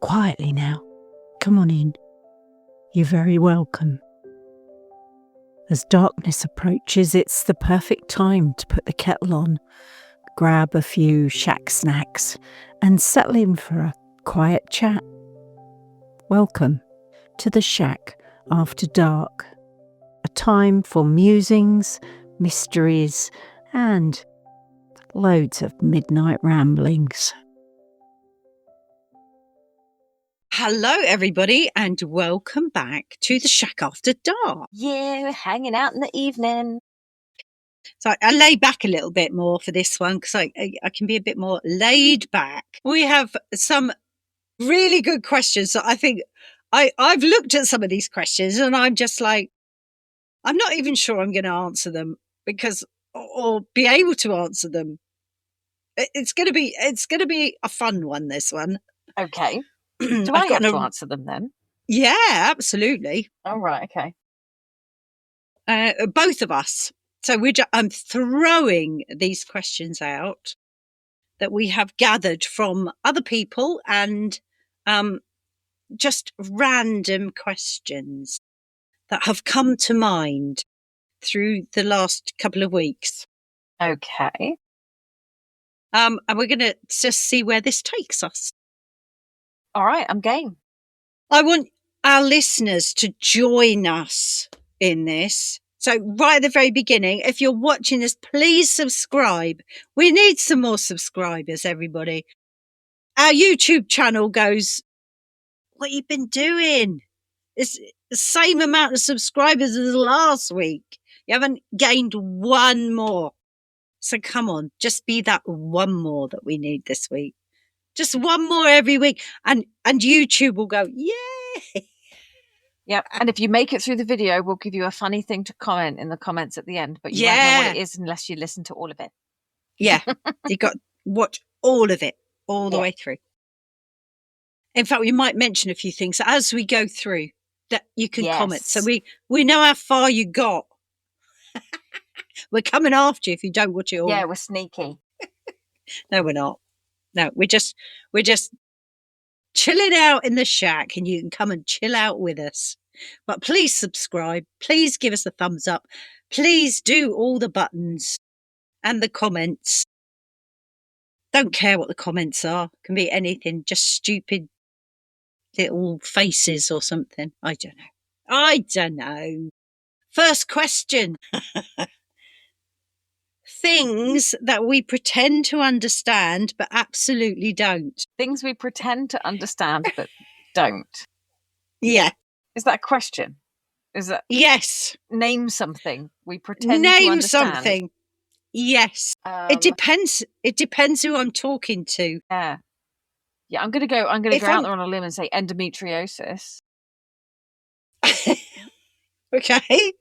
Quietly now. Come on in. You're very welcome. As darkness approaches, it's the perfect time to put the kettle on, grab a few shack snacks, and settle in for a quiet chat. Welcome to the Shack After Dark, a time for musings, mysteries, and loads of midnight ramblings. Hello, everybody, and welcome back to the Shack After Dark. Yeah, we're hanging out in the evening. So I lay back a little bit more for this one because I can be a bit more laid back. We have some really good questions that I think I've looked at some of these questions and I'm just like, I'm not even sure I'm going to answer them because, or be able to answer them. It's going to be a fun one, this one. Okay. Do I have to answer them then? Yeah, absolutely. Oh, right. Okay. Both of us. So I'm throwing these questions out that we have gathered from other people and just random questions that have come to mind through the last couple of weeks. Okay. And we're going to just see where this takes us. All right, I'm game. I want our listeners to join us in this. So right at the very beginning, if you're watching this, please subscribe. We need some more subscribers, everybody. Our YouTube channel goes, what you been doing? It's the same amount of subscribers as last week. You haven't gained one more. So come on, just be that one more that we need this week. Just one more every week. And YouTube will go, yay. Yep. And if you make it through the video, we'll give you a funny thing to comment in the comments at the end. But you won't know what it is unless you listen to all of it. Yeah. You got to watch all of it, all the way through. In fact, we might mention a few things as we go through that you can comment. So we know how far you got. We're coming after you if you don't watch it all. Yeah, we're sneaky. No, we're not. No, we're just chilling out in the shack and you can come and chill out with us. But please subscribe. Please give us a thumbs up. Please do all the buttons and the comments. Don't care what the comments are. It can be anything, just stupid little faces or something. I don't know. First question. Things that we pretend to understand but absolutely don't. Things we pretend to understand but don't. Yeah. Is that a question? Is that yes? Name something we pretend to understand. Something. Yes. It depends. It depends who I'm talking to. Yeah. Yeah, I'm gonna go out there on a limb and say endometriosis. Okay.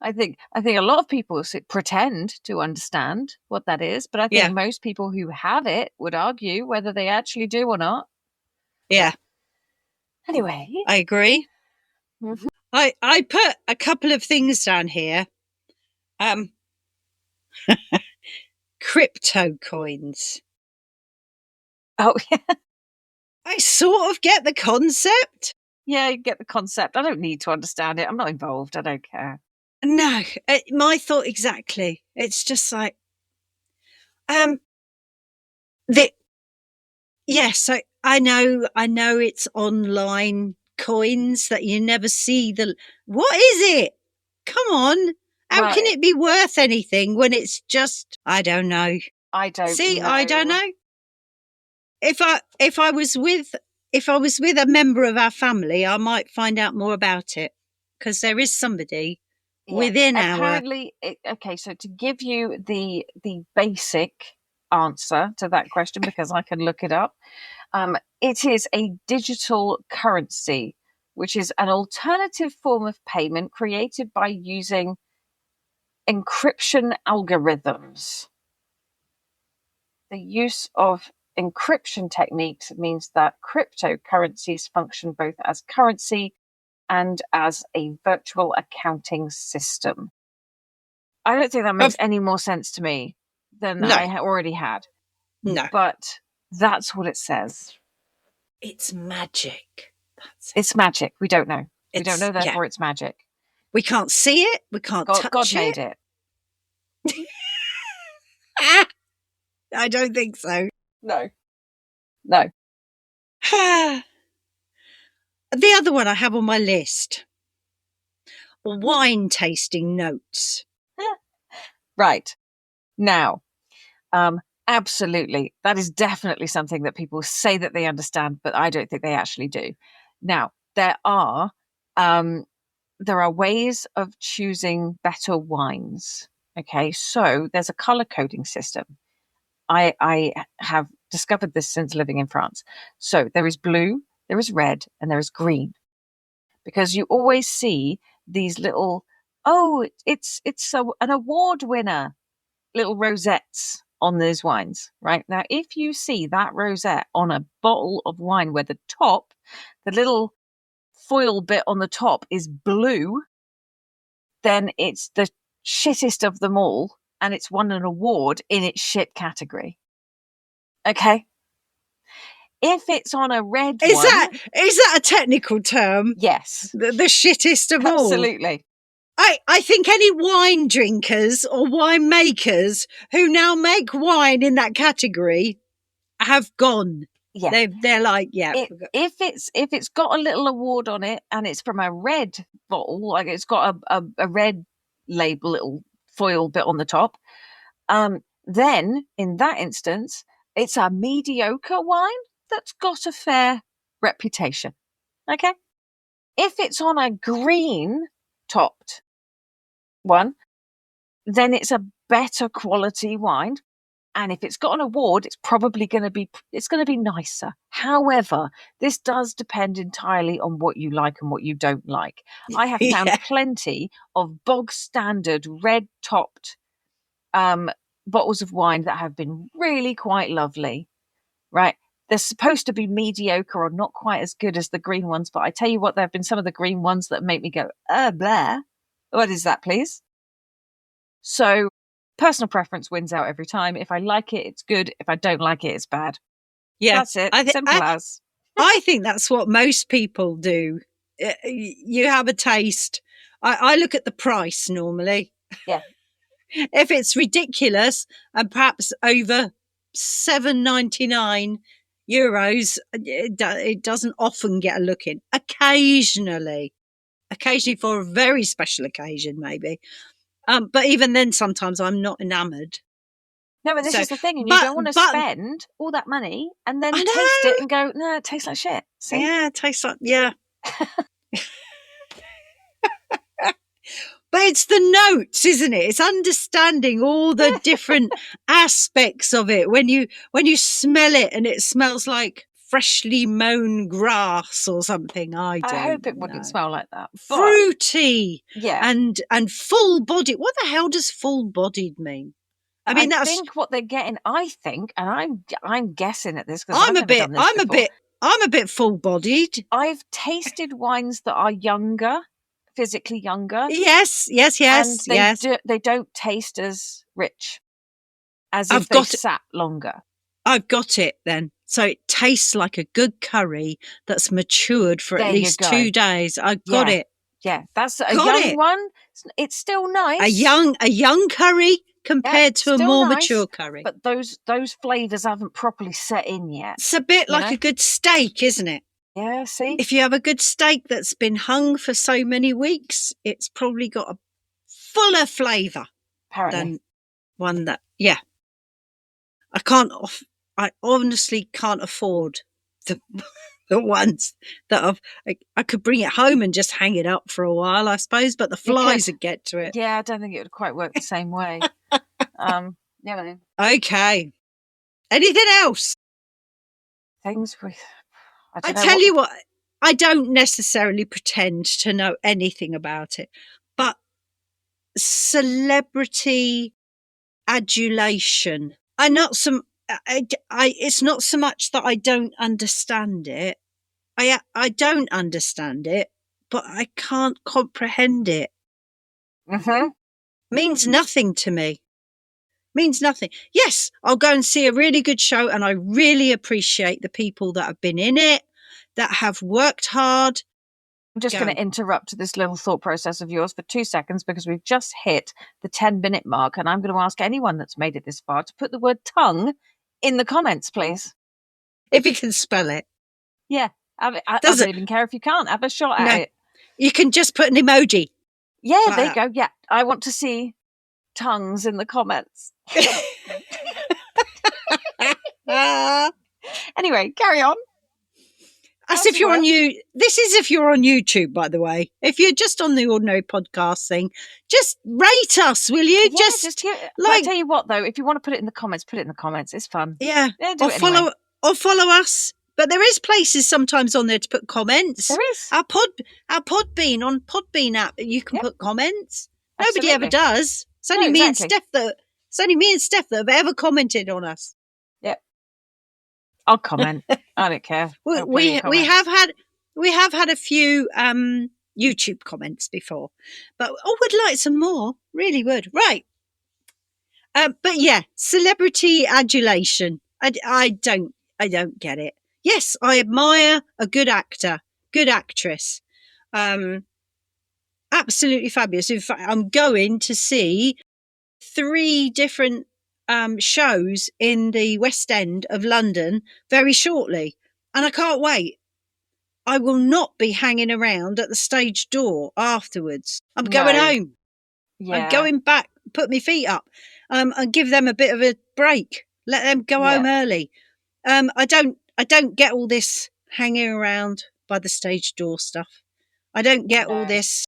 I think a lot of people pretend to understand what that is, but I think most people who have it would argue whether they actually do or not. Yeah. Anyway. I agree. Mm-hmm. I put a couple of things down here. Crypto coins. Oh, yeah. I sort of get the concept. Yeah, you get the concept. I don't need to understand it. I'm not involved. I don't care. No, my thought exactly. It's just like, yes, I know it's online coins that you never see. What is it? Come on. How can it be worth anything when it's just, I don't know. I don't know. I don't know. If I was with a member of our family, I might find out more about it because there is somebody within apparently, okay, so to give you the basic answer to that question, because I can look it up, it is a digital currency, which is an alternative form of payment created by using encryption algorithms. The use of encryption techniques means that cryptocurrencies function both as currency and as a virtual accounting system. I don't think that makes any more sense to me than I already had. No. But That's what it says. It's magic. It's magic. We don't know. We don't know, therefore it's magic. We can't see it. We can't touch God it. made it. I don't think so. No. The other one I have on my list, wine tasting notes. Right. Now, absolutely. That is definitely something that people say that they understand, but I don't think they actually do. Now, there are ways of choosing better wines. Okay, so there's a color coding system. I have discovered this since living in France. So there is blue, there is red, and there is green. Because you always see these little, it's an award winner, little rosettes on those wines, right? Now, if you see that rosette on a bottle of wine where the little foil bit on the top is blue, then it's the shittest of them all, and it's won an award in its shit category. Okay? If it's on a red Is one... that a technical term? Yes. The shittest of all? Absolutely. I think any wine drinkers or wine makers who now make wine in that category have gone. Yeah. They're like, yeah. If it's got a little award on it and it's from a red bottle, like it's got a red label, little foil bit on the top, then in that instance, it's a mediocre wine that's got a fair reputation. Okay? If it's on a green topped one, then it's a better quality wine. And if it's got an award, it's probably going to be nicer. However, this does depend entirely on what you like and what you don't like. I have found plenty of bog standard red topped bottles of wine that have been really quite lovely, right? They're supposed to be mediocre or not quite as good as the green ones, but I tell you what, there have been some of the green ones that make me go, blah. What is that, please? So personal preference wins out every time. If I like it, it's good. If I don't like it, it's bad. Yeah, that's it. Simple as. I think that's what most people do. You have a taste. I look at the price normally. Yeah. If it's ridiculous and perhaps over €7.99, it doesn't often get a look in. Occasionally for a very special occasion, maybe. But even then, sometimes I'm not enamoured. No, but this is the thing, and you don't want to spend all that money and then taste it and go, no, it tastes like shit. See? Yeah, it tastes like, yeah. But it's the notes, isn't it? It's understanding all the different aspects of it. When you smell it and it smells like freshly mown grass or something. I hope it wouldn't smell like that. Fruity. Yeah. And full-bodied. What the hell does full-bodied mean? I mean, I think what they're getting, and I'm guessing at this because I'm a bit full-bodied. I've tasted wines that are younger, physically younger. Yes. And they don't taste as rich as if they sat longer. I've got it then. So it tastes like a good curry that's matured for at least 2 days. I've got it. Yeah, that's a young one. It's still nice. A young curry compared to a more mature curry. But those flavours haven't properly set in yet. It's a bit like a good steak, isn't it? Yeah, see? If you have a good steak that's been hung for so many weeks, it's probably got a fuller flavour than one that, I honestly can't afford the ones that I could bring it home and just hang it up for a while, I suppose, but the flies would get to it. Yeah, I don't think it would quite work the same way. Okay. Anything else? Things with... I tell you what, I don't necessarily pretend to know anything about it, but celebrity adulation. It's not so much that I don't understand it. I don't understand it, but I can't comprehend it. Mm-hmm. Means nothing to me. Means nothing. Yes, I'll go and see a really good show, and I really appreciate the people that have been in it, that have worked hard. I'm just going to interrupt this little thought process of yours for 2 seconds because we've just hit the 10-minute mark, and I'm going to ask anyone that's made it this far to put the word tongue in the comments, please. If you can spell it. Yeah. I don't even care if you can't. Have a shot at it. You can just put an emoji. Yeah, like there you go. Yeah. I want to see tongues in the comments. Anyway, carry on. As if you're on this is if you're on YouTube, by the way. If you're just on the ordinary podcast thing, just rate us, will you? Yeah, just I tell you what, though, if you want to put it in the comments, put it in the comments. It's fun. Yeah, or follow us. But there is places sometimes on there to put comments. There is. Our Podbean on Podbean app, you can put comments. Absolutely. Nobody ever does. It's only me and Steph that have ever commented on us. Yep. I'll comment. I don't care. We have had a few YouTube comments before, but would like some more. Really would. Right. But yeah, celebrity adulation. I don't get it. Yes, I admire a good actor, good actress. Absolutely fabulous. In fact, I'm going to see 3 different shows in the West End of London very shortly, and I can't wait. I will not be hanging around at the stage door afterwards. I'm going home. Yeah. I'm going back, put my feet up, and give them a bit of a break. Let them go home early. I don't get all this hanging around by the stage door stuff. I don't get all this.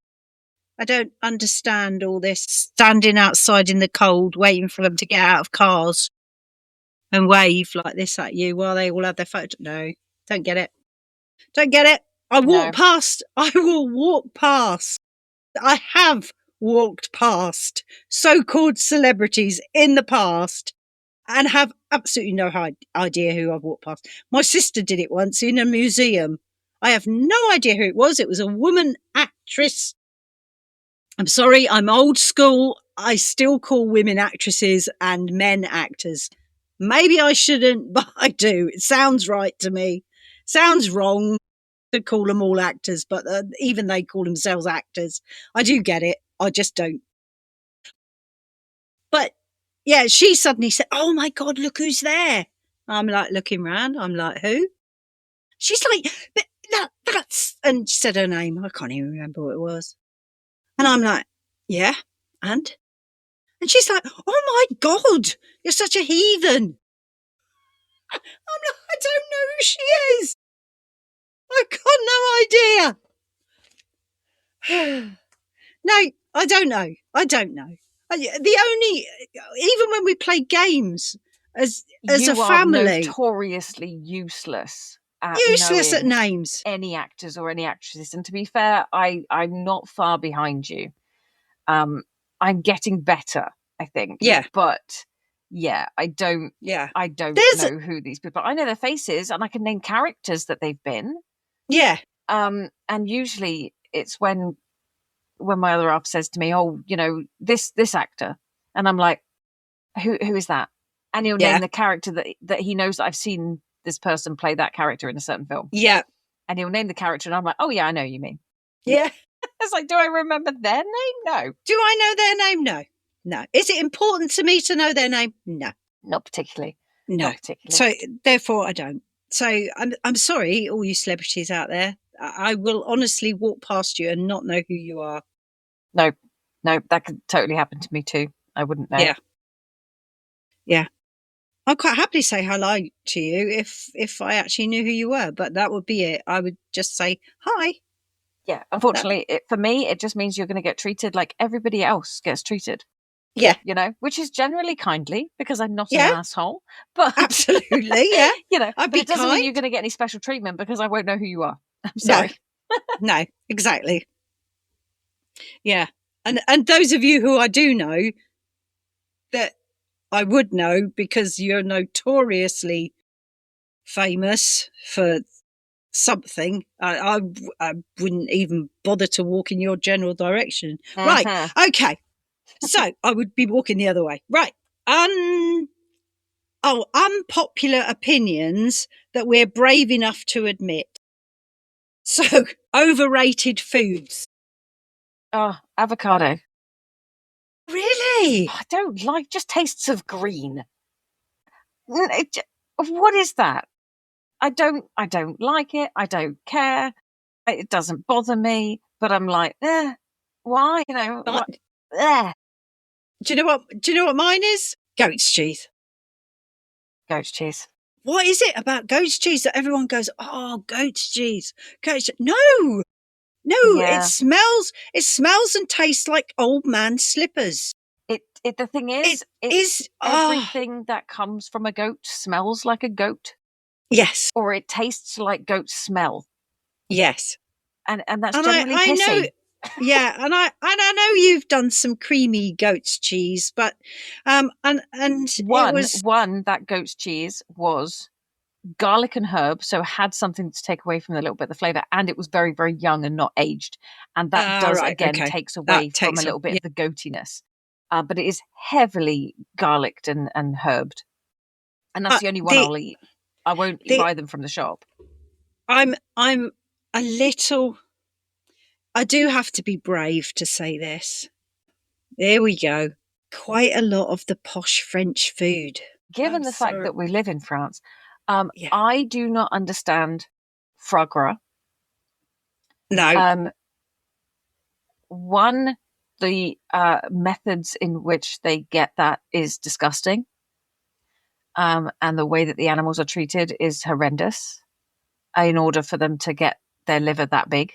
I don't understand all this standing outside in the cold, waiting for them to get out of cars and wave like this at you while they all have their photo. No, don't get it. Don't get it. I will walk past. I have walked past so-called celebrities in the past and have absolutely no idea who I've walked past. My sister did it once in a museum. I have no idea who it was. It was a woman actress. I'm sorry, I'm old school. I still call women actresses and men actors. Maybe I shouldn't, but I do. It sounds right to me. Sounds wrong to call them all actors, but even they call themselves actors. I do get it. I just don't. But yeah, she suddenly said, "Oh my God, look who's there." I'm like looking around. I'm like, who? She's like, that's, and she said her name. I can't even remember what it was. And I'm like, yeah, and she's like, "Oh my God, you're such a heathen." I'm like, I don't know who she is. I got no idea. No, I don't know. Even when we play games as a family, you are notoriously useless at names, any actors or any actresses. And to be fair, I'm not far behind you. I'm getting better, I think. Yeah, but yeah, I don't know who these people are. I know their faces and I can name characters that they've been. Yeah. And usually it's when my other half says to me, "Oh, you know, this actor," and I'm like, who is that? And he'll name the character that he knows that I've seen this person play that character in a certain film. Yeah. And he'll name the character and I'm like, "Oh yeah, I know you mean." Yeah. It's like, do I remember their name? No. Do I know their name? No. No. Is it important to me to know their name? No. Not particularly. No. Not particularly. So therefore I don't. So I'm sorry, all you celebrities out there. I will honestly walk past you and not know who you are. No, that could totally happen to me too. I wouldn't know. Yeah. I'd quite happily say hello to you if I actually knew who you were, but that would be it. I would just say hi. Yeah, unfortunately, for me, it just means you're going to get treated like everybody else gets treated. Yeah. You know, which is generally kindly because I'm not an asshole. But absolutely, yeah. You know, but it doesn't mean you're going to get any special treatment because I won't know who you are. I'm sorry. No, exactly. Yeah. And those of you who I do know that I would know because you're notoriously famous for something, I wouldn't even bother to walk in your general direction. Right. Okay. So I would be walking the other way. Right. unpopular opinions that we're brave enough to admit. So, overrated foods. Oh, avocado. Really? I don't like, just tastes of green. What is that? I don't like it. I don't care. It doesn't bother me, but I'm like, why? You know, what? Do you know what mine is? Goat's cheese. Goat's cheese. What is it about goat's cheese that everyone goes, oh, goat's cheese? No, Yeah. it smells and tastes like old man slippers. The thing is, everything that comes from a goat smells like a goat. Yes. Or it tastes like goat smell. Yes. And that's generally pissy. Know, yeah, and I know you've done some creamy goat's cheese, but and one that goat's cheese was garlic and herb, so had something to take away from a little bit of the flavour, and it was very, very young and not aged. And that takes away from a little bit of the goatiness. But it is heavily garlicked and herbed. And that's the only one I'll eat. I won't buy them from the shop. I'm a little... I do have to be brave to say this. There we go. Quite a lot of the posh French food. Given the fact that we live in France, I do not understand foie gras. No. One, the methods in which they get that is disgusting. And the way that the animals are treated is horrendous in order for them to get their liver that big.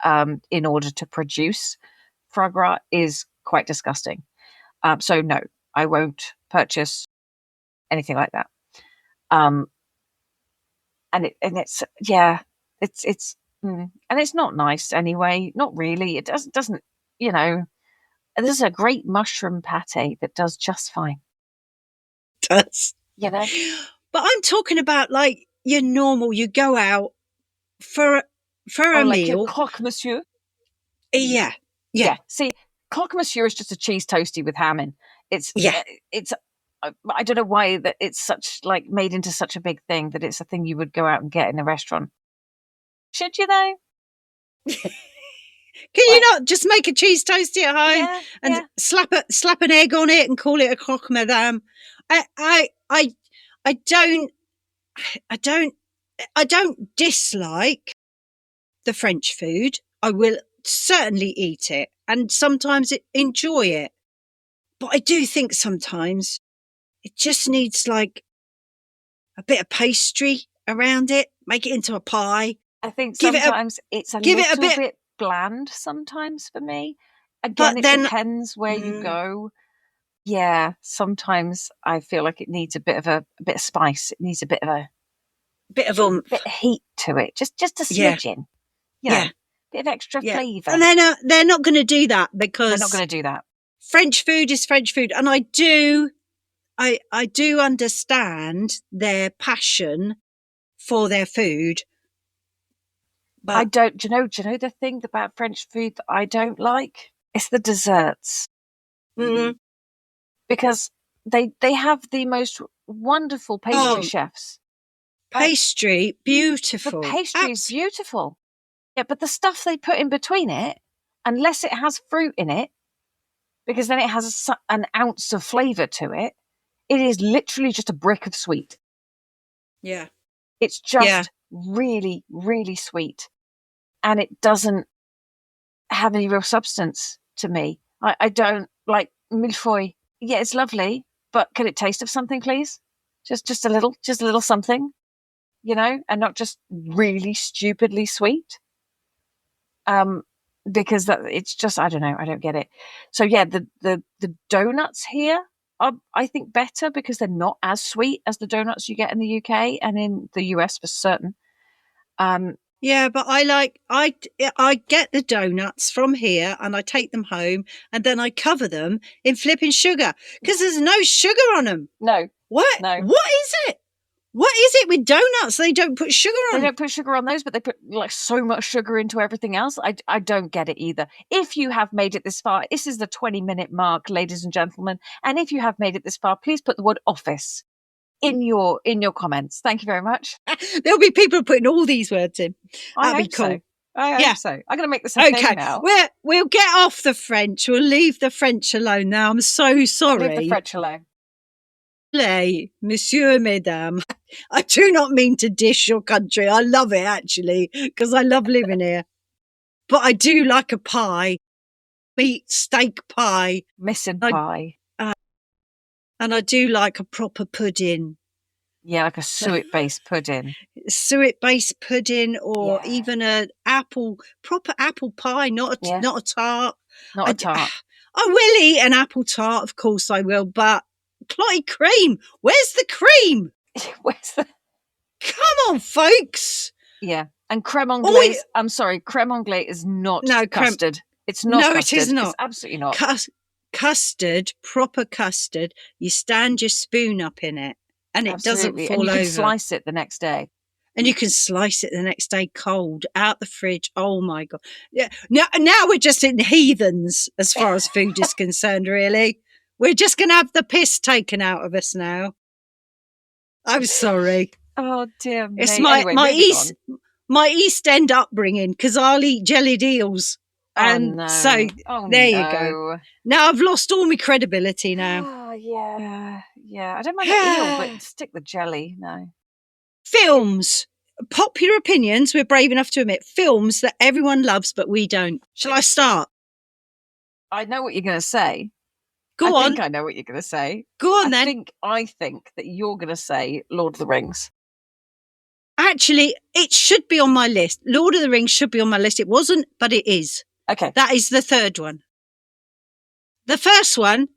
In order to produce foie gras is quite disgusting. So no, I won't purchase anything like that. And it's and it's not nice anyway. Not really. It doesn't. You know, there's a great mushroom pate that does just fine. It does. You know, but I'm talking about like your normal. You go out for a like meal. Croque Monsieur. Yeah. See, Croque Monsieur is just a cheese toasty with ham in. It's I don't know why that it's such like made into such a big thing that it's a thing you would go out and get in a restaurant. Should you though? Can you not just make a cheese toasty at home and slap an egg on it and call it a croque madame? I don't dislike the French food. I will certainly eat it and sometimes enjoy it. But I do think sometimes it just needs like a bit of pastry around it, make it into a pie. I think sometimes it's a little bit bland sometimes for me. Again, it depends where you go. Yeah, sometimes I feel like it needs a bit of spice. It needs a bit of bit of heat to it. Just a smidgen. You know, bit of extra flavour. And they're not going to do that because they're not going to do that. French food is French food, and I do understand their passion for their food. But I don't. Do you know the thing about French food that I don't like? It's the desserts. Mm-hmm. Because they have the most wonderful pastry chefs. Pastry, beautiful. The pastry is beautiful. Yeah, but the stuff they put in between it, unless it has fruit in it, because then it has an ounce of flavour to it, it is literally just a brick of sweet. Yeah. It's just really, really sweet. And it doesn't have any real substance to me. I don't like millefeuille. Yeah, it's lovely, but can it taste of something, please? Just a little something, you know, and not just really stupidly sweet. Because it's just, I don't know, I don't get it. So yeah, the donuts here are, I think, better because they're not as sweet as the donuts you get in the UK and in the US for certain. Yeah, but I get the donuts from here and I take them home and then I cover them in flipping sugar because there's no sugar on them. No. What? No. What is it? What is it with donuts. They don't put sugar on. They don't put sugar on those, but they put like so much sugar into everything else. I don't get it either. If you have made it this far, this is the 20-minute mark, ladies and gentlemen. And if you have made it this far, please put the word office in your comments. Thank you very much. There'll be people putting all these words in. I That'd be hope cool. so. I hope so. I'm going to make this a Okay, thing now. we'll get off the French. We'll leave the French alone now. I'm so sorry. Leave the French alone. Monsieur, mesdames. I do not mean to dish your country. I love it, actually, because I love living here. But I do like a pie. Meat, steak pie. Missing pie. And I do like a proper pudding. Yeah, like a suet-based pudding. Suet-based pudding, or even a proper apple pie, not a tart. Not a tart. I will eat an apple tart, of course I will, but clotted cream. Where's the cream? Where's the... Come on, folks. Yeah. And creme anglaise, I'm sorry, creme anglaise is not custard. It's not custard. It is not. It's absolutely not. Custard, proper custard, you stand your spoon up in it and it doesn't fall over. And you can slice it the next day. And you can slice it the next day cold, out the fridge. Oh, my God. Yeah. Now we're just in heathens as far as food is concerned, really. We're just going to have the piss taken out of us now. I'm sorry. Oh, dear me. It's my East End upbringing, because I'll eat jellied eels. And so there you go. Now I've lost all my credibility now. Oh, yeah. Yeah. I don't mind the eel, but stick the jelly. No. Films. Popular opinions, we're brave enough to admit. Films that everyone loves, but we don't. Shall I start? I know what you're going to say. I think I know what you're going to say. Go on, then. I think that you're going to say Lord of the Rings. Actually, it should be on my list. Lord of the Rings should be on my list. It wasn't, but it is. Okay. That is the third one. The first one,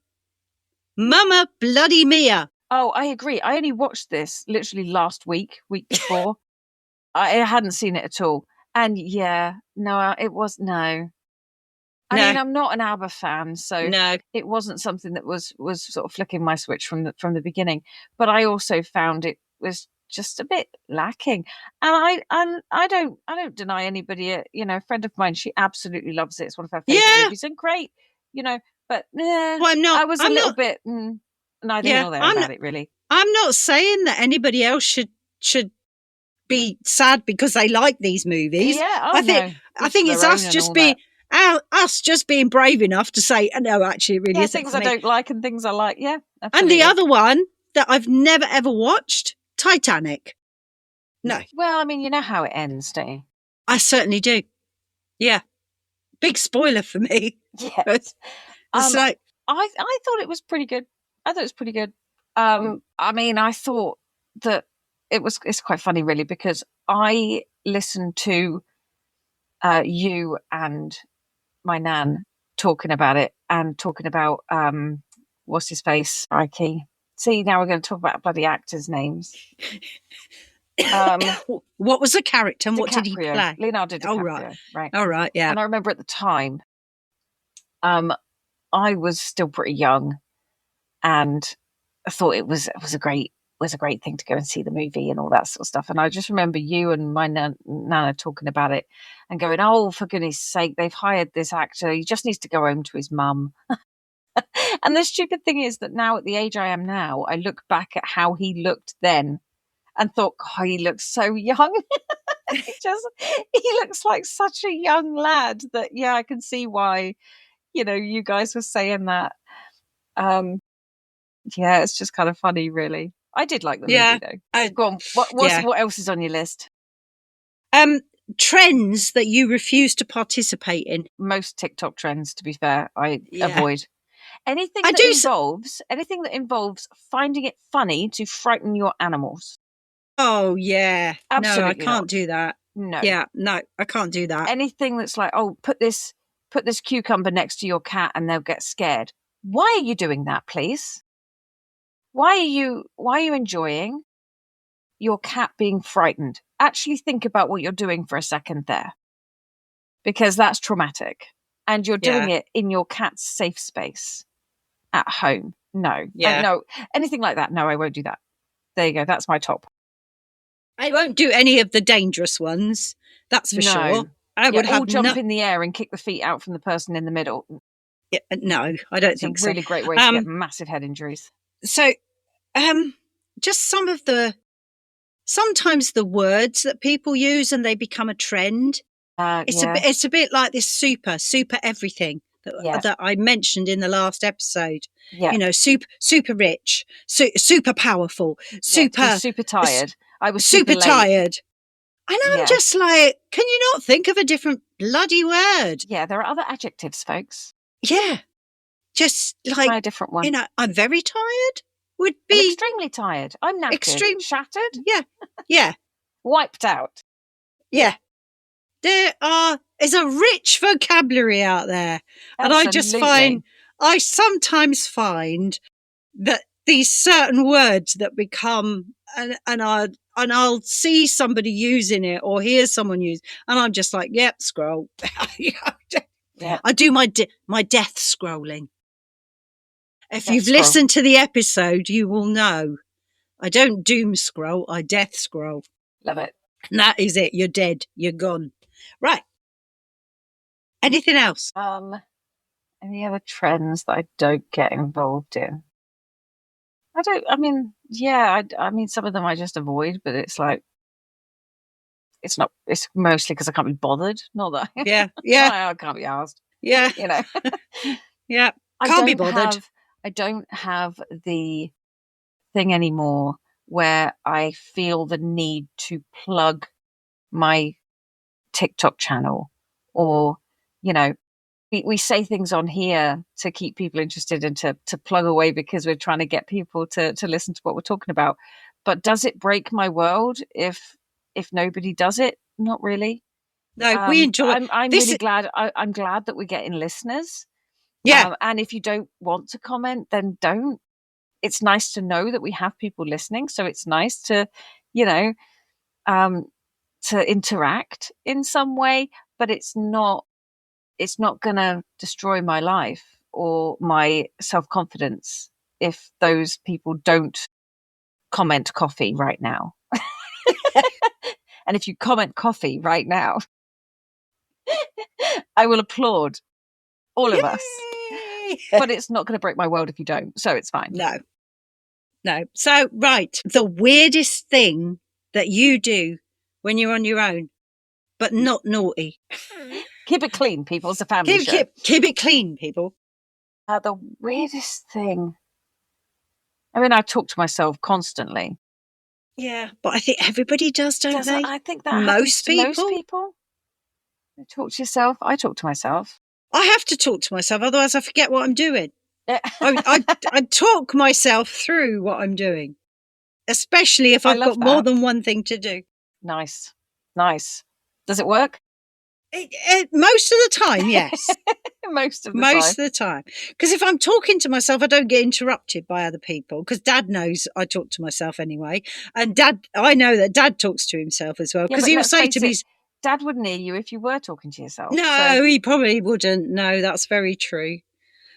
Mamma Bloody Mia. Oh, I agree. I only watched this literally last week before. I hadn't seen it at all. And it was no. I mean, I'm not an ABBA fan, so it wasn't something that was sort of flicking my switch from the beginning. But I also found it was just a bit lacking. And I don't deny anybody. A friend of mine, she absolutely loves it. It's one of her favorite movies, and great, But I'm not. I was a little bit neither here nor there about it, really. I'm not saying that anybody else should be sad because they like these movies. Yeah, I think it's us just being brave enough to say, no, actually, it really isn't things for I me. don't like and things I like. Yeah, absolutely. And the other one that I've never ever watched, Titanic. No. Well, I mean, you know how it ends, don't you? I certainly do. Yeah. Big spoiler for me. Yes. I thought it was pretty good. I mean, I thought that it's quite funny, really, because I listened to you and my nan talking about it and talking about what's his face, Crikey. See, now we're going to talk about bloody actors' names. What was the character and what did he play? Leonardo DiCaprio. Right. All right, yeah. And I remember at the time, I was still pretty young, and I thought it was a great thing to go and see the movie and all that sort of stuff. And I just remember you and my nana talking about it and going, "Oh, for goodness sake, they've hired this actor. He just needs to go home to his mum." And the stupid thing is that now, at the age I am now, I look back at how he looked then and thought, "God, he looks so young." He looks like such a young lad that, I can see why, you guys were saying that. It's just kind of funny, really. I did like the movie, though. Go on. What else is on your list? Trends that you refuse to participate in. Most TikTok trends, to be fair, I avoid. Anything that involves finding it funny to frighten your animals. Oh, yeah. Absolutely no, I can't do that. No. Yeah, no, I can't do that. Anything that's like, oh, put this cucumber next to your cat and they'll get scared. Why are you doing that, please? Why are you enjoying your cat being frightened? Actually think about what you're doing for a second there. Because that's traumatic. And you're doing it in your cat's safe space at home. No. No. Anything like that. No, I won't do that. There you go. That's my top. I won't do any of the dangerous ones. That's for sure. I would have jump in the air and kick the feet out from the person in the middle. No, I don't It's think a so. really great way to get massive head injuries. So, just sometimes the words that people use and they become a trend. It's a bit like this super everything that I mentioned in the last episode. Yeah. You know, super rich, super powerful, super tired. I was super tired. And I'm just like, can you not think of a different bloody word? Yeah, there are other adjectives, folks. Yeah. Just like, try a different one. You know, I'm very tired would I'm be extremely tired. I'm knackered. Shattered. Yeah. Yeah. Wiped out. Yeah. There's a rich vocabulary out there. Absolutely. And I sometimes find that these certain words that become, and I'll see somebody using it or hear someone use, and I'm just like, yep, scroll. Yeah. I do my death scrolling. If you've listened to the episode, you will know. I don't doom scroll, I death scroll. Love it. And that is it. You're dead. You're gone. Right. Anything else? Any other trends that I don't get involved in? I mean, some of them I just avoid, but it's like, it's mostly because I can't be bothered. Not that. Yeah. I can't be asked. Yeah. You know. Yeah. Can't be bothered. I don't have the thing anymore where I feel the need to plug my TikTok channel, or, you know, we say things on here to keep people interested and to plug away because we're trying to get people to listen to what we're talking about. But does it break my world if nobody does it? Not really. No, we enjoy. I'm really glad. I'm glad that we're getting listeners. Yeah. And if you don't want to comment, then don't. It's nice to know that we have people listening. So it's nice to, you know, to interact in some way, but it's not going to destroy my life or my self-confidence if those people don't comment coffee right now. And if you comment coffee right now, I will applaud all of us. But it's not going to break my world if you don't. So it's fine. No. So, right. The weirdest thing that you do when you're on your own, but not naughty. Keep it clean, people. It's a family show. Keep it clean, people. The weirdest thing. I mean, I talk to myself constantly. Yeah, but I think everybody does, don't they? I think that most people. You talk to yourself. I talk to myself. I have to talk to myself, otherwise I forget what I'm doing. I talk myself through what I'm doing, especially if I've got more than one thing to do. Nice. Does it work? Most of the time, yes. Most of the time. Because if I'm talking to myself, I don't get interrupted by other people. Because Dad knows I talk to myself anyway, and I know that Dad talks to himself as well. Because he will say to me, "Dad wouldn't hear you if you were talking to yourself." No, he probably wouldn't. No, that's very true.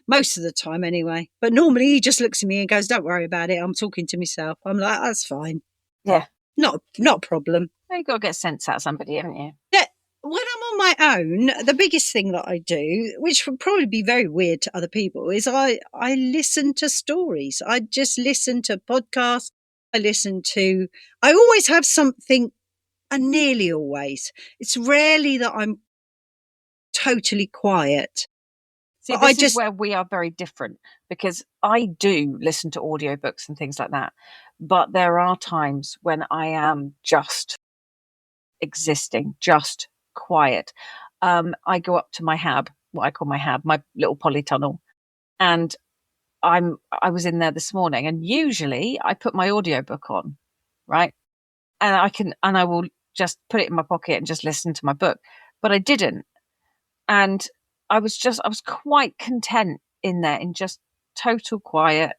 Most of the time, anyway. But normally, he just looks at me and goes, "Don't worry about it. I'm talking to myself." I'm like, "That's fine." Yeah, not a problem. You got to get sense out of somebody, haven't you? Yeah. When I'm on my own, the biggest thing that I do, which would probably be very weird to other people, is I listen to stories. I just listen to podcasts. I always have something, and nearly always. It's rarely that I'm totally quiet. See, this is where we are very different, because I do listen to audiobooks and things like that. But there are times when I am just existing, just quiet. I go up to my hab, what I call my hab, my little polytunnel, and I was in there this morning, and usually I put my audiobook on, right? And I will just put it in my pocket and just listen to my book. But I didn't. And I was quite content in there, in just total quiet,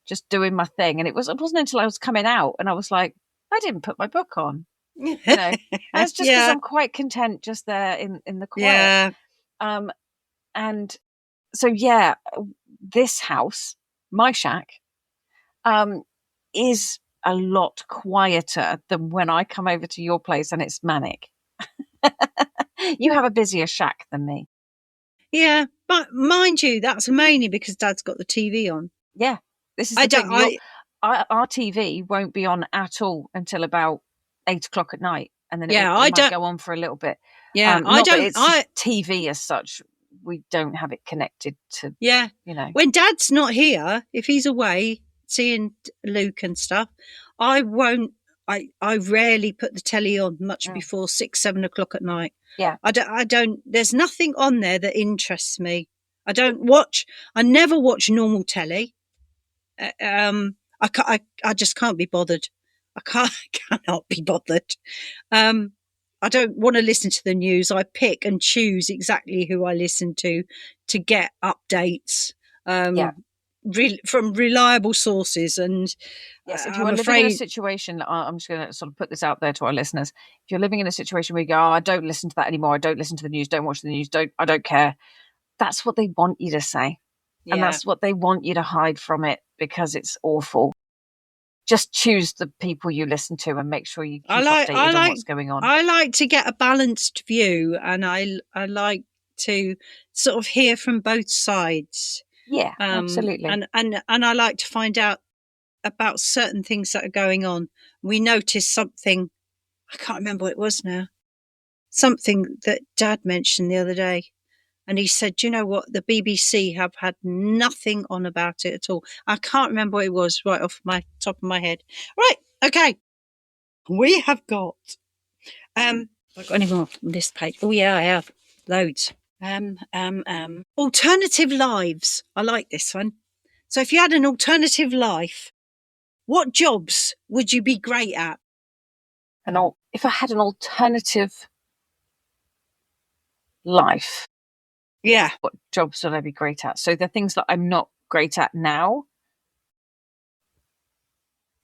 just doing my thing. And it wasn't until I was coming out and I was like, I didn't put my book on. You know, and it's just because I'm quite content just there in the quiet. Yeah. And so, this house, my shack, is a lot quieter than when I come over to your place and it's manic. You have a busier shack than me. Yeah, but mind you, that's mainly because Dad's got the TV on. Yeah, this is I the don't. thing. Our TV won't be on at all until about 8 o'clock at night, and then Yeah, it I might don't. go on for a little bit. Yeah, I Not that don't. it's TV as such. We don't have it connected to. Yeah, when Dad's not here, if he's away seeing Luke and stuff, I won't. I rarely put the telly on much before 6-7 o'clock at night. Yeah, I don't. There's nothing on there that interests me. I don't watch. I never watch normal telly. I just can't be bothered. Cannot be bothered. I don't want to listen to the news. I pick and choose exactly who I listen to get updates. yeah. From reliable sources. And Yes, if you I'm are living in a afraid, situation, I'm just going to sort of put this out there to our listeners. If you're living in a situation where you go, oh, I don't listen to that anymore. I don't listen to the news. Don't watch the news. I don't care. That's what they want you to say. And yeah, that's what they want you to hide from it because it's awful. Just choose the people you listen to and make sure you keep updated on what's going on. I like to get a balanced view, and I like to sort of hear from both sides. Yeah, absolutely. And I like to find out about certain things that are going on. We noticed something, I can't remember what it was now, something that Dad mentioned the other day. And he said, "Do you know what? The BBC have had nothing on about it at all." I can't remember what it was right off my top of my head. Right, okay. We have got, have I got any more on this page? Oh yeah, I have. Loads. Alternative lives. I like this one. So if you had an alternative life, what jobs would you be great at? And if I had an alternative life, Yeah. what jobs would I be great at? So the things that I'm not great at now.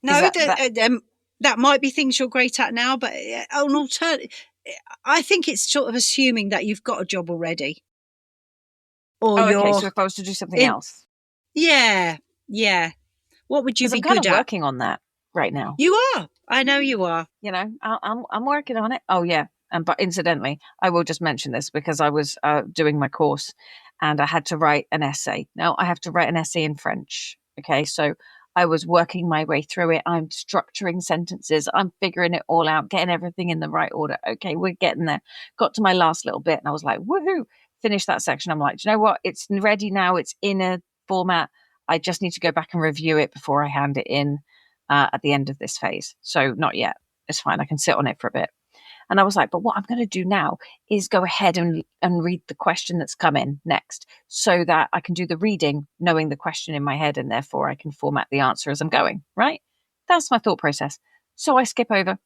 No, that might be things you're great at now, but an alternative. I think it's sort of assuming that you've got a job already, or okay. So if I was to do something else, yeah. What would you be I'm kind good of at? working on that right now. You are. I know you are. You know, I'm working on it. Oh yeah. But incidentally, I will just mention this because I was doing my course and I had to write an essay. Now I have to write an essay in French. Okay, so I was working my way through it. I'm structuring sentences. I'm figuring it all out, getting everything in the right order. Okay, we're getting there. Got to my last little bit and I was like, woohoo, finished that section. I'm like, do you know what? It's ready now. It's in a format. I just need to go back and review it before I hand it in at the end of this phase. So not yet. It's fine. I can sit on it for a bit. And I was like, but what I'm going to do now is go ahead and read the question that's come in next so that I can do the reading, knowing the question in my head, and therefore I can format the answer as I'm going, right? That's my thought process. So I skip over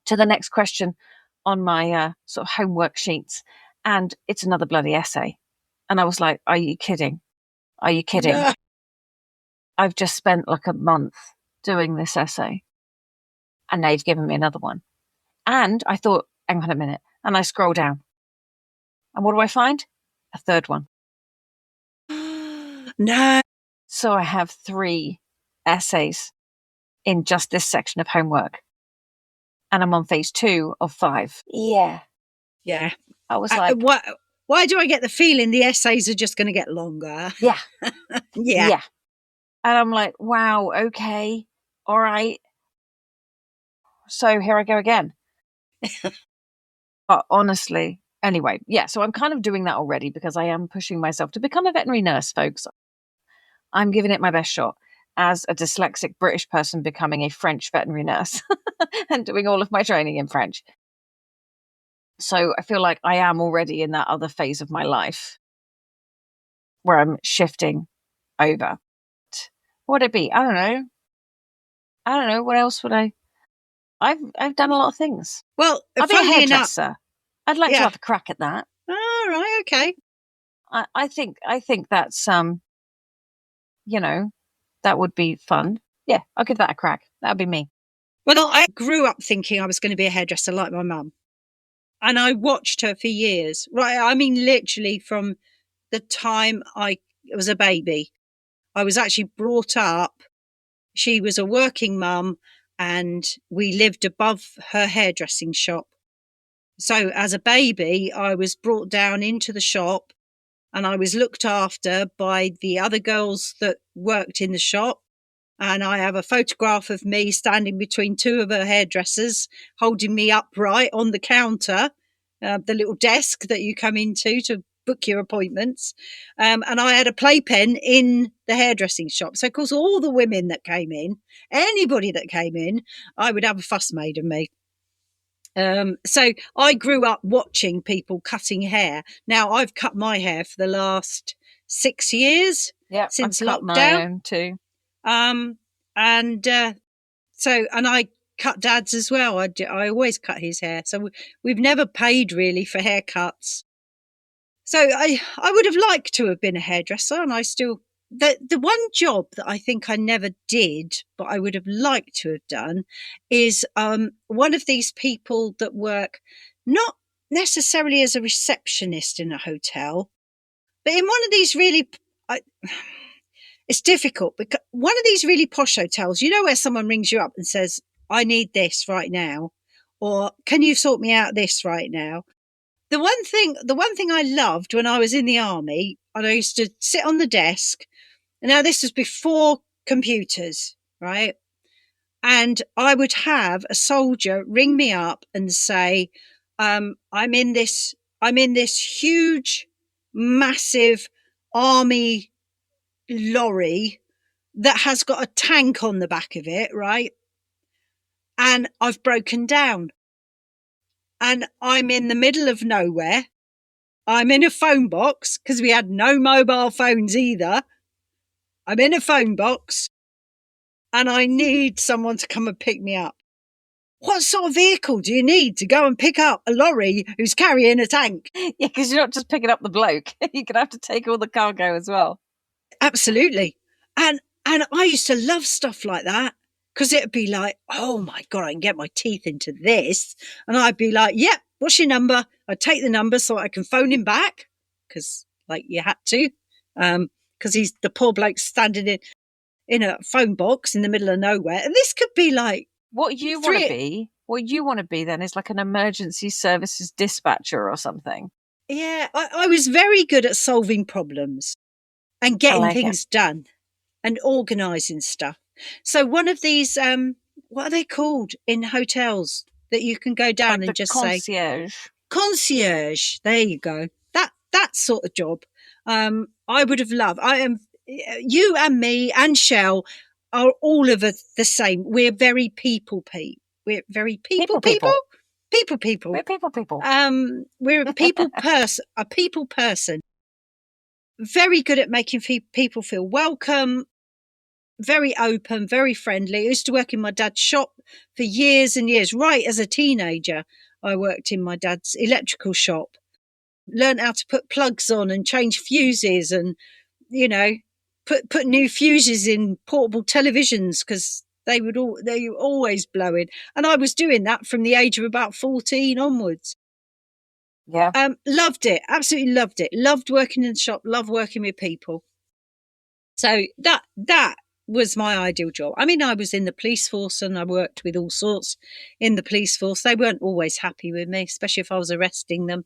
to the next question on my sort of homework sheets, and it's another bloody essay. And I was like, are you kidding? Are you kidding? Yeah. I've just spent like a month doing this essay, and they've given me another one. And I thought, hang on a minute. And I scroll down. And what do I find? A third one. No. So I have 3 essays in just this section of homework. And I'm on phase 2 of 5. Yeah. Yeah. I was like, why do I get the feeling the essays are just going to get longer? Yeah. Yeah. And I'm like, wow, okay. All right. So here I go again. But honestly, anyway, yeah, so I'm kind of doing that already because I am pushing myself to become a veterinary nurse, folks. I'm giving it my best shot as a dyslexic British person becoming a French veterinary nurse and doing all of my training in French. So I feel like I am already in that other phase of my life where I'm shifting over. What would it be? I don't know. What else would I've done a lot of things. Well, I'll be a hairdresser. I'd like to have a crack at that. All right, okay. I think that's you know, that would be fun. Yeah, I'll give that a crack. That would be me. Well, I grew up thinking I was going to be a hairdresser like my mum. And I watched her for years. Right, I mean, literally from the time I was a baby. I was actually brought up. She was a working mum, and we lived above her hairdressing shop. So as a baby, I was brought down into the shop and I was looked after by the other girls that worked in the shop. And I have a photograph of me standing between two of her hairdressers, holding me upright on the counter, the little desk that you come into to book your appointments. And I had a playpen in the hairdressing shop. So, of course, all the women that came in, anybody that came in, I would have a fuss made of me. So I grew up watching people cutting hair. Now I've cut my hair for the last 6 years since I've cut lockdown. my own too. And I cut Dad's as well. I always cut his hair. So we've never paid really for haircuts. So I would have liked to have been a hairdresser, and I still. The one job that I think I never did, but I would have liked to have done, is one of these people that work not necessarily as a receptionist in a hotel, but in one of these really. It's difficult because one of these really posh hotels, you know, where someone rings you up and says, "I need this right now," or "Can you sort me out this right now?" The one thing I loved when I was in the army, and I used to sit on the desk. And now this was before computers, right? And I would have a soldier ring me up and say, "I'm in this huge, massive army lorry that has got a tank on the back of it, right? And I've broken down. And I'm in the middle of nowhere. I'm in a phone box because we had no mobile phones either. I'm in a phone box and I need someone to come and pick me up. What sort of vehicle do you need to go and pick up a lorry who's carrying a tank?" Yeah, because you're not just picking up the bloke. You're going to have to take all the cargo as well. Absolutely. And I used to love stuff like that because it'd be like, "Oh my God, I can get my teeth into this." And I'd be like, "Yep, what's your number?" I'd take the number so I can phone him back because you had to. Because he's the poor bloke standing in a phone box in the middle of nowhere. And this could be like, what you want to be then is like an emergency services dispatcher or something. Yeah, I was very good at solving problems and getting things done and organising stuff. So one of these, what are they called in hotels that you can go down like and just concierge. say concierge? There you go. That sort of job. I would have loved. You and me and Shell are all of us the same. We're very people. We're very people. People. We're people. We're a people person. Very good at making people feel welcome. Very open, very friendly. I used to work in my dad's shop for years and years. Right as a teenager, I worked in my dad's electrical shop. Learned how to put plugs on and change fuses, and put new fuses in portable televisions because they were always blowing. And I was doing that from the age of about 14 onwards. Yeah. Loved it. Absolutely loved it. Loved working in the shop. Loved working with people. So that was my ideal job. I mean, I was in the police force and I worked with all sorts in the police force. They weren't always happy with me, especially if I was arresting them.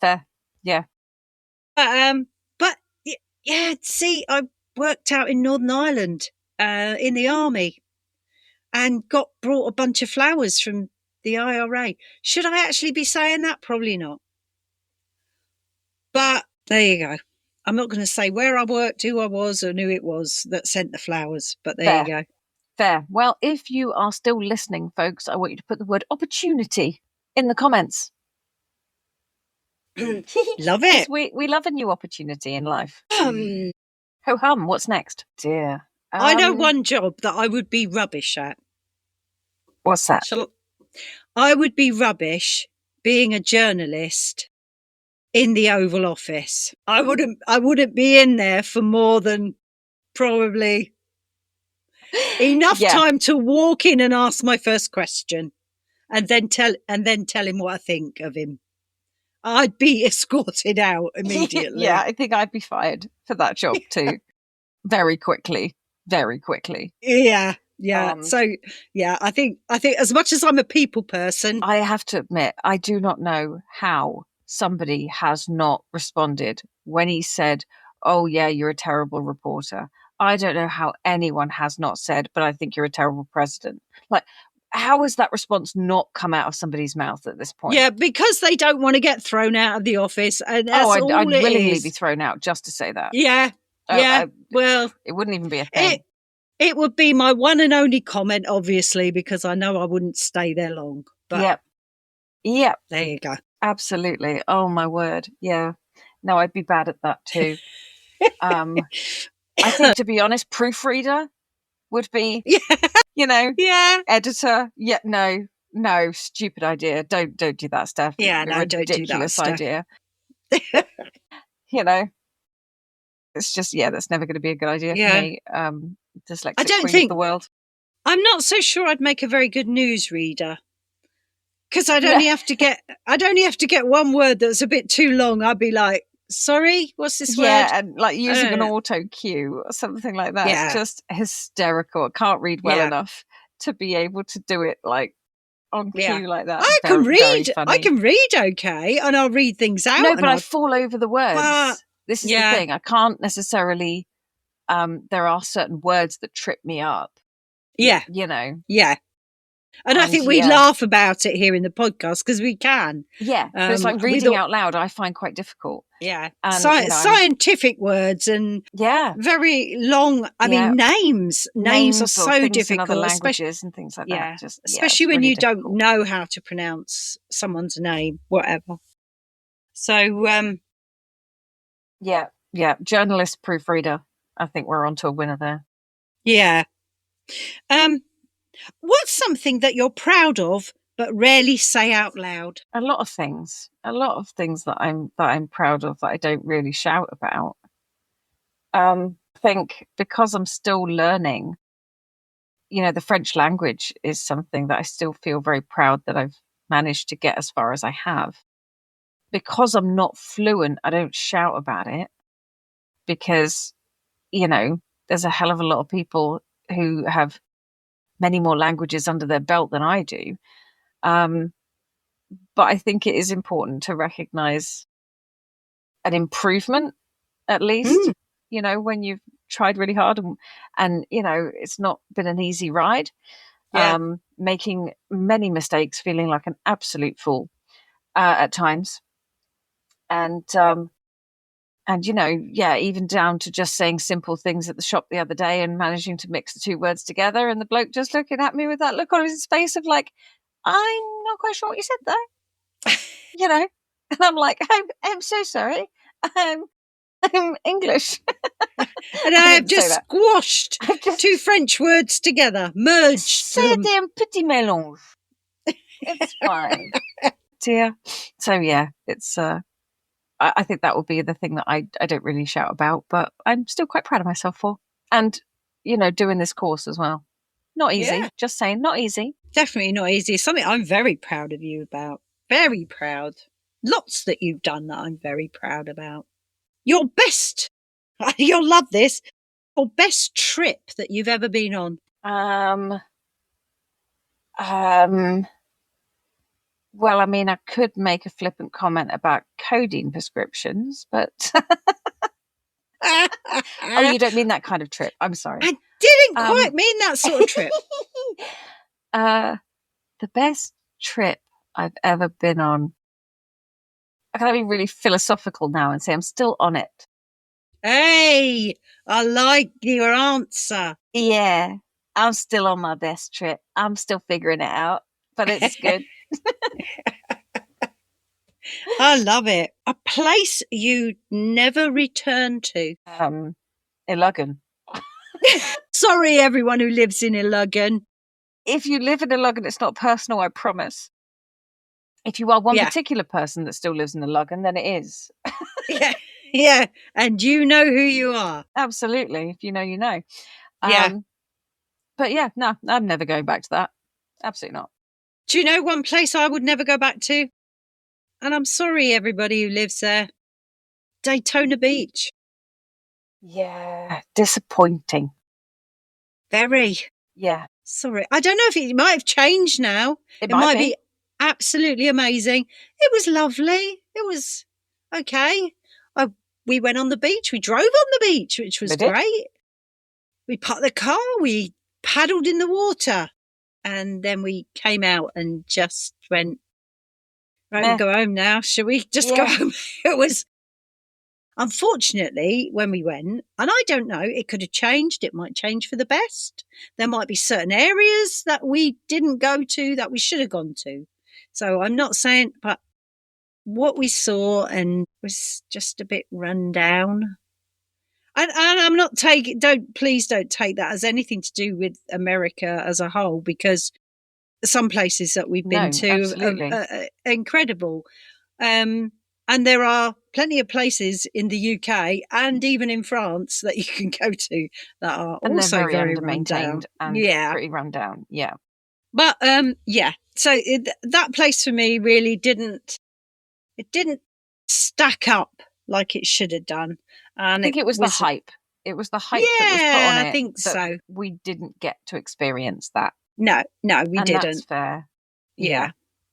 Fair. Yeah. But yeah, see, I worked out in Northern Ireland in the army and brought a bunch of flowers from the IRA. Should I actually be saying that? Probably not. But there you go. I'm not going to say where I worked, who I was, or who it was that sent the flowers, but there you go. Fair. Well, if you are still listening, folks, I want you to put the word opportunity in the comments. Love it. We love a new opportunity in life. Ho hum, what's next? Dear. I know one job that I would be rubbish at. What's that? I would be rubbish being a journalist in the Oval Office. I wouldn't be in there for more than probably enough time to walk in and ask my first question and then tell him what I think of him. I'd be escorted out immediately. Yeah, I think I'd be fired for that job too. Very quickly. Yeah. Yeah. So yeah, I think as much as I'm a people person, I have to admit, I do not know how somebody has not responded when he said, "Oh yeah, you're a terrible reporter." I don't know how anyone has not said, "But I think you're a terrible president." Like, how has that response not come out of somebody's mouth at this point? yeah, because they don't want to get thrown out of the office, and that's I'd all it willingly is. be thrown out just to say that. Yeah. Yeah. Well, it wouldn't even be a thing. It would be my one and only comment, obviously, because I know I wouldn't stay there long. But Yep. There you go. Absolutely. Oh my word. Yeah. No, I'd be bad at that too. I think, to be honest, proofreader would be, editor. Yeah, no, stupid idea. Don't do that, Steph. Yeah, no, don't do that, Ridiculous Steph. idea. It's just, that's never going to be a good idea for me. Dyslexic I don't queen think of the world. I'm not so sure I'd make a very good newsreader. Because I'd only have to get one word that's a bit too long. I'd be like, sorry, what's this word? Yeah, and like using an auto cue or something like that. Yeah. Just hysterical. I can't read well enough to be able to do it like on cue like that. I can read okay, and I'll read things out. No, but I fall over the words. But, this is the thing. I can't necessarily. There are certain words that trip me up. Yeah. Yeah. And I think we laugh about it here in the podcast because we can. Yeah. But it's like reading out loud, I find quite difficult. Yeah. And, scientific words and very long. I mean, names. Names are so difficult. In other languages and things like that. Especially when you don't know how to pronounce someone's name, whatever. So, yeah. Journalist, proofreader. I think we're onto a winner there. Yeah. What's something that you're proud of but rarely say out loud? A lot of things that I'm proud of that I don't really shout about. I think because I'm still learning, the French language is something that I still feel very proud that I've managed to get as far as I have. Because I'm not fluent, I don't shout about it because, there's a hell of a lot of people who have many more languages under their belt than I do. But I think it is important to recognize an improvement, at least, when you've tried really hard and it's not been an easy ride. Making many mistakes, feeling like an absolute fool at times. And even down to just saying simple things at the shop the other day and managing to mix the two words together, and the bloke just looking at me with that look on his face of like, I'm not quite sure what you said there. And I'm like, I'm so sorry. I'm English. And I have just squashed two French words together, merged. C'est un petit mélange. It's fine. Dear. So yeah, it's I think that will be the thing that I don't really shout about, but I'm still quite proud of myself for. And, doing this course as well. Not easy. Yeah. Just saying, not easy. Definitely not easy. Something I'm very proud of you about. Very proud. Lots that you've done that I'm very proud about. Your best, you'll love this, your best trip that you've ever been on. Well, I mean, I could make a flippant comment about codeine prescriptions, but... Oh, you don't mean that kind of trip. I'm sorry. I didn't quite mean that sort of trip. The best trip I've ever been on. I gotta be really philosophical now and say I'm still on it. Hey, I like your answer. Yeah, I'm still on my best trip. I'm still figuring it out, but it's good. I love it. A place you never return to. Iluggan. Sorry, everyone who lives in Iluggan. If you live in Iluggan, it's not personal, I promise. If you are one particular person that still lives in Iluggan, then it is. Yeah, and you know who you are. Absolutely. If you know, you know. Yeah. But yeah, no, I'm never going back to that. Absolutely not. Do you know one place I would never go back to? And I'm sorry, everybody who lives there. Daytona Beach. Yeah, disappointing. Very. Yeah. Sorry. I don't know if it might have changed now. It might be. Absolutely amazing. It was lovely. It was okay. We went on the beach. We drove on the beach, which was great. We parked the car. We paddled in the water. And then we came out and just went, right, we'll go home now. Shall we just go home? It was, unfortunately, when we went, and I don't know, it could have changed. It might change for the best. There might be certain areas that we didn't go to that we should have gone to. So I'm not saying, but what we saw and was just a bit run down. And I'm not please don't take that as anything to do with America as a whole, because some places that we've been to are incredible. And there are plenty of places in the UK and even in France that you can go to that are and also very run down. And pretty run down. Yeah. But so that place for me really didn't stack up like it should have done. And I think it was the hype. It was the hype that was put on it. I think so. We didn't get to experience that. No, we didn't. That's fair. Yeah.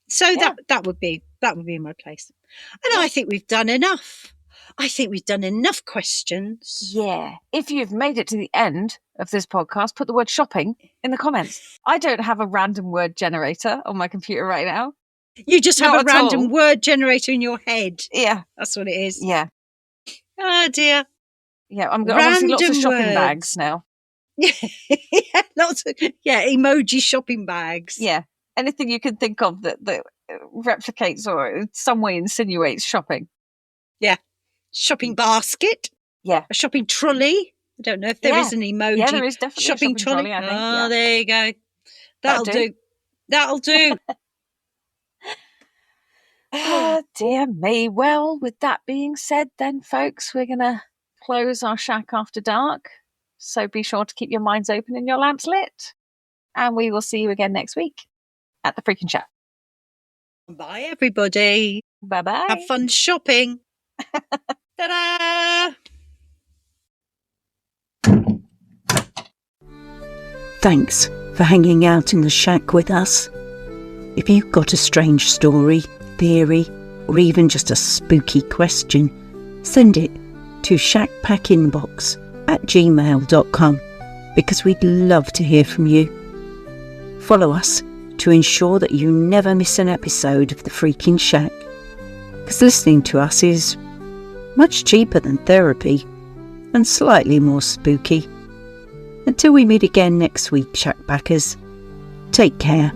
So that would be my place. And I think we've done enough. I think we've done enough questions. Yeah. If you've made it to the end of this podcast, put the word shopping in the comments. I don't have a random word generator on my computer right now. You just have a random word generator in your head. Yeah. That's what it is. Yeah. Oh, dear. Yeah, I'm going to see lots of shopping bags now. Yeah, lots of emoji shopping bags. Yeah. Anything you can think of that replicates or in some way insinuates shopping. Yeah. Shopping basket. Yeah. A shopping trolley. I don't know if there is an emoji. Yeah, there is definitely shopping trolley. I think. Oh, there you go. That'll do. That'll do. Oh, dear me. Well, with that being said then, folks, we're going to close our shack after dark. So be sure to keep your minds open and your lamps lit. And we will see you again next week at the Freaking Shack. Bye, everybody. Bye-bye. Have fun shopping. Ta-da! Thanks for hanging out in the shack with us. If you've got a strange story, theory, or even just a spooky question, send it to shackpackinbox@gmail.com because we'd love to hear from you. Follow us to ensure that you never miss an episode of The Freaking Shack, because listening to us is much cheaper than therapy and slightly more spooky. Until we meet again next week, Shackpackers, take care.